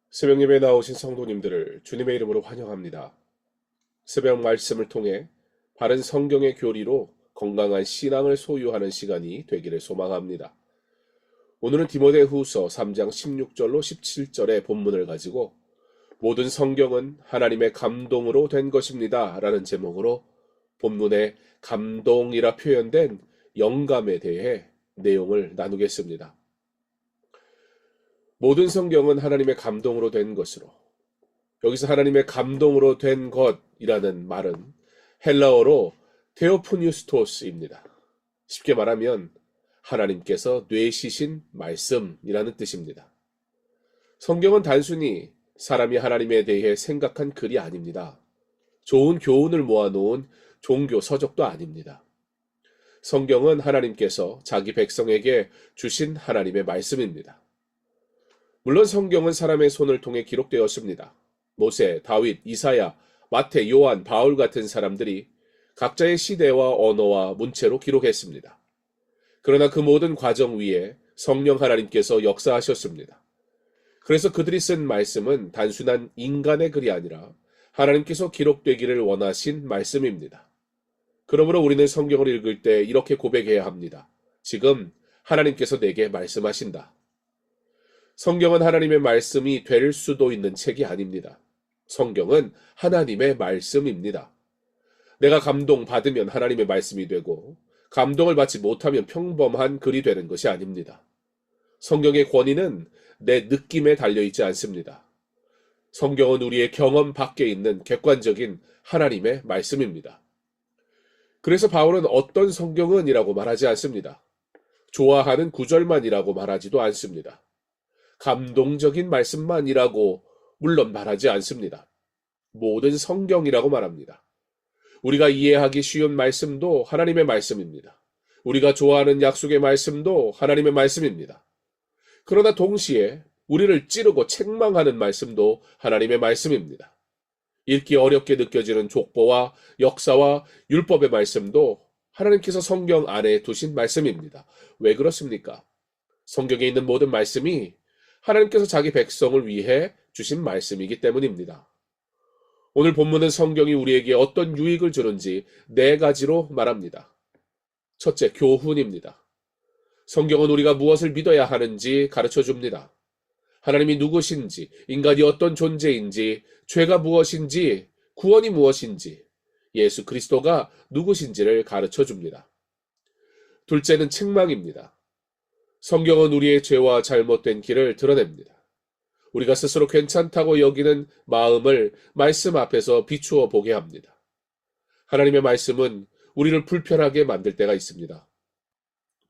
새벽 예배에 나오신 성도님들을 주님의 이름으로 환영합니다. 새벽 말씀을 통해 바른 성경의 교리로 건강한 신앙을 소유하는 시간이 되기를 소망합니다. 오늘은 디모데후서 3장 16절로 17절의 본문을 가지고 모든 성경은 하나님의 감동으로 된 것입니다 라는 제목으로 본문에 감동이라 표현된 영감에 대해 내용을 나누겠습니다. 모든 성경은 하나님의 감동으로 된 것으로, 여기서 하나님의 감동으로 된 것이라는 말은 헬라어로 테오프뉴스토스입니다. 쉽게 말하면 하나님께서 뇌시신 말씀이라는 뜻입니다. 성경은 단순히 사람이 하나님에 대해 생각한 글이 아닙니다. 좋은 교훈을 모아놓은 종교 서적도 아닙니다. 성경은 하나님께서 자기 백성에게 주신 하나님의 말씀입니다. 물론 성경은 사람의 손을 통해 기록되었습니다. 모세, 다윗, 이사야, 마태, 요한, 바울 같은 사람들이 각자의 시대와 언어와 문체로 기록했습니다. 그러나 그 모든 과정 위에 성령 하나님께서 역사하셨습니다. 그래서 그들이 쓴 말씀은 단순한 인간의 글이 아니라 하나님께서 기록되기를 원하신 말씀입니다. 그러므로 우리는 성경을 읽을 때 이렇게 고백해야 합니다. 지금 하나님께서 내게 말씀하신다. 성경은 하나님의 말씀이 될 수도 있는 책이 아닙니다. 성경은 하나님의 말씀입니다. 내가 감동받으면 하나님의 말씀이 되고 감동을 받지 못하면 평범한 글이 되는 것이 아닙니다. 성경의 권위는 내 느낌에 달려있지 않습니다. 성경은 우리의 경험 밖에 있는 객관적인 하나님의 말씀입니다. 그래서 바울은 어떤 성경은 이라고 말하지 않습니다. 좋아하는 구절만이라고 말하지도 않습니다. 감동적인 말씀만이라고 물론 말하지 않습니다. 모든 성경이라고 말합니다. 우리가 이해하기 쉬운 말씀도 하나님의 말씀입니다. 우리가 좋아하는 약속의 말씀도 하나님의 말씀입니다. 그러나 동시에 우리를 찌르고 책망하는 말씀도 하나님의 말씀입니다. 읽기 어렵게 느껴지는 족보와 역사와 율법의 말씀도 하나님께서 성경 안에 두신 말씀입니다. 왜 그렇습니까? 성경에 있는 모든 말씀이 하나님께서 자기 백성을 위해 주신 말씀이기 때문입니다. 오늘 본문은 성경이 우리에게 어떤 유익을 주는지 네 가지로 말합니다. 첫째, 교훈입니다. 성경은 우리가 무엇을 믿어야 하는지 가르쳐 줍니다. 하나님이 누구신지, 인간이 어떤 존재인지, 죄가 무엇인지, 구원이 무엇인지, 예수 그리스도가 누구신지를 가르쳐 줍니다. 둘째는 책망입니다. 성경은 우리의 죄와 잘못된 길을 드러냅니다. 우리가 스스로 괜찮다고 여기는 마음을 말씀 앞에서 비추어 보게 합니다. 하나님의 말씀은 우리를 불편하게 만들 때가 있습니다.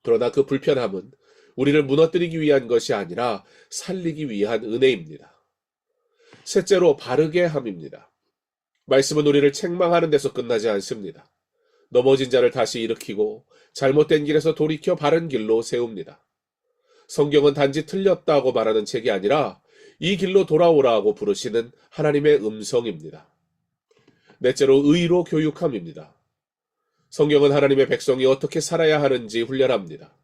그러나 그 불편함은 우리를 무너뜨리기 위한 것이 아니라 살리기 위한 은혜입니다. 셋째로 바르게 함입니다. 말씀은 우리를 책망하는 데서 끝나지 않습니다. 넘어진 자를 다시 일으키고 잘못된 길에서 돌이켜 바른 길로 세웁니다. 성경은 단지 틀렸다고 말하는 책이 아니라 이 길로 돌아오라고 부르시는 하나님의 음성입니다. 넷째로 의로 교육함입니다. 성경은 하나님의 백성이 어떻게 살아야 하는지 훈련합니다.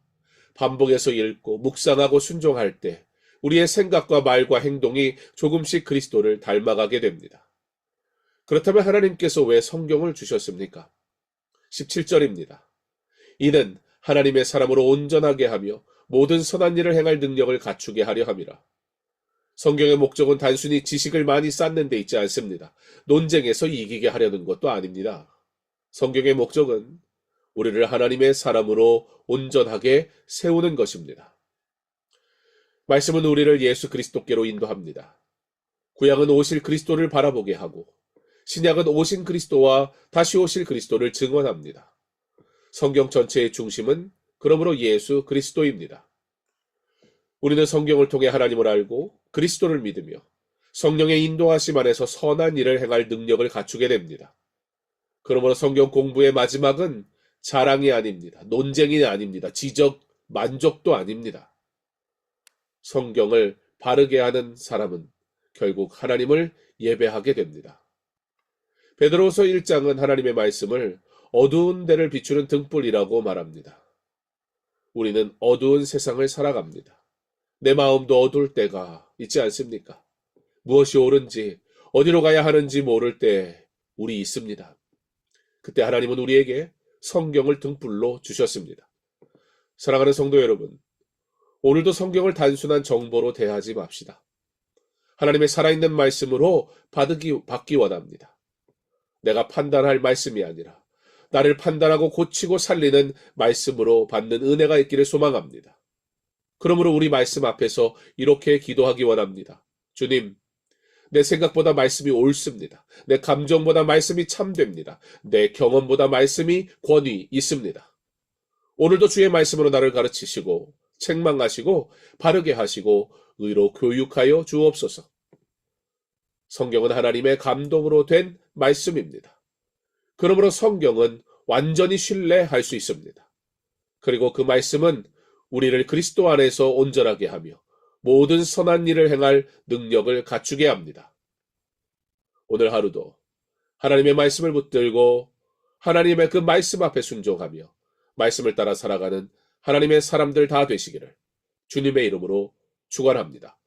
반복해서 읽고 묵상하고 순종할 때 우리의 생각과 말과 행동이 조금씩 그리스도를 닮아가게 됩니다. 그렇다면 하나님께서 왜 성경을 주셨습니까? 17절입니다. 이는 하나님의 사람으로 온전하게 하며 모든 선한 일을 행할 능력을 갖추게 하려 함이라. 성경의 목적은 단순히 지식을 많이 쌓는 데 있지 않습니다. 논쟁에서 이기게 하려는 것도 아닙니다. 성경의 목적은 우리를 하나님의 사람으로 온전하게 세우는 것입니다. 말씀은 우리를 예수 그리스도께로 인도합니다. 구약은 오실 그리스도를 바라보게 하고 신약은 오신 그리스도와 다시 오실 그리스도를 증언합니다. 성경 전체의 중심은 그러므로 예수 그리스도입니다. 우리는 성경을 통해 하나님을 알고 그리스도를 믿으며 성령의 인도하심 안에서 선한 일을 행할 능력을 갖추게 됩니다. 그러므로 성경 공부의 마지막은 자랑이 아닙니다. 논쟁이 아닙니다. 지적, 만족도 아닙니다. 성경을 바르게 하는 사람은 결국 하나님을 예배하게 됩니다. 베드로서 1장은 하나님의 말씀을 어두운 데를 비추는 등불이라고 말합니다. 우리는 어두운 세상을 살아갑니다. 내 마음도 어두울 때가 있지 않습니까? 무엇이 옳은지, 어디로 가야 하는지 모를 때 우리 있습니다. 그때 하나님은 우리에게 성경을 등불로 주셨습니다. 사랑하는 성도 여러분, 오늘도 성경을 단순한 정보로 대하지 맙시다. 하나님의 살아있는 말씀으로 받기 원합니다. 내가 판단할 말씀이 아니라 나를 판단하고 고치고 살리는 말씀으로 받는 은혜가 있기를 소망합니다. 그러므로 우리 말씀 앞에서 이렇게 기도하기 원합니다. 주님, 내 생각보다 말씀이 옳습니다. 내 감정보다 말씀이 참됩니다. 내 경험보다 말씀이 권위 있습니다. 오늘도 주의 말씀으로 나를 가르치시고 책망하시고 바르게 하시고 의로 교육하여 주옵소서. 성경은 하나님의 감동으로 된 말씀입니다. 그러므로 성경은 완전히 신뢰할 수 있습니다. 그리고 그 말씀은 우리를 그리스도 안에서 온전하게 하며 모든 선한 일을 행할 능력을 갖추게 합니다. 오늘 하루도 하나님의 말씀을 붙들고 하나님의 그 말씀 앞에 순종하며 말씀을 따라 살아가는 하나님의 사람들 다 되시기를 주님의 이름으로 축원합니다.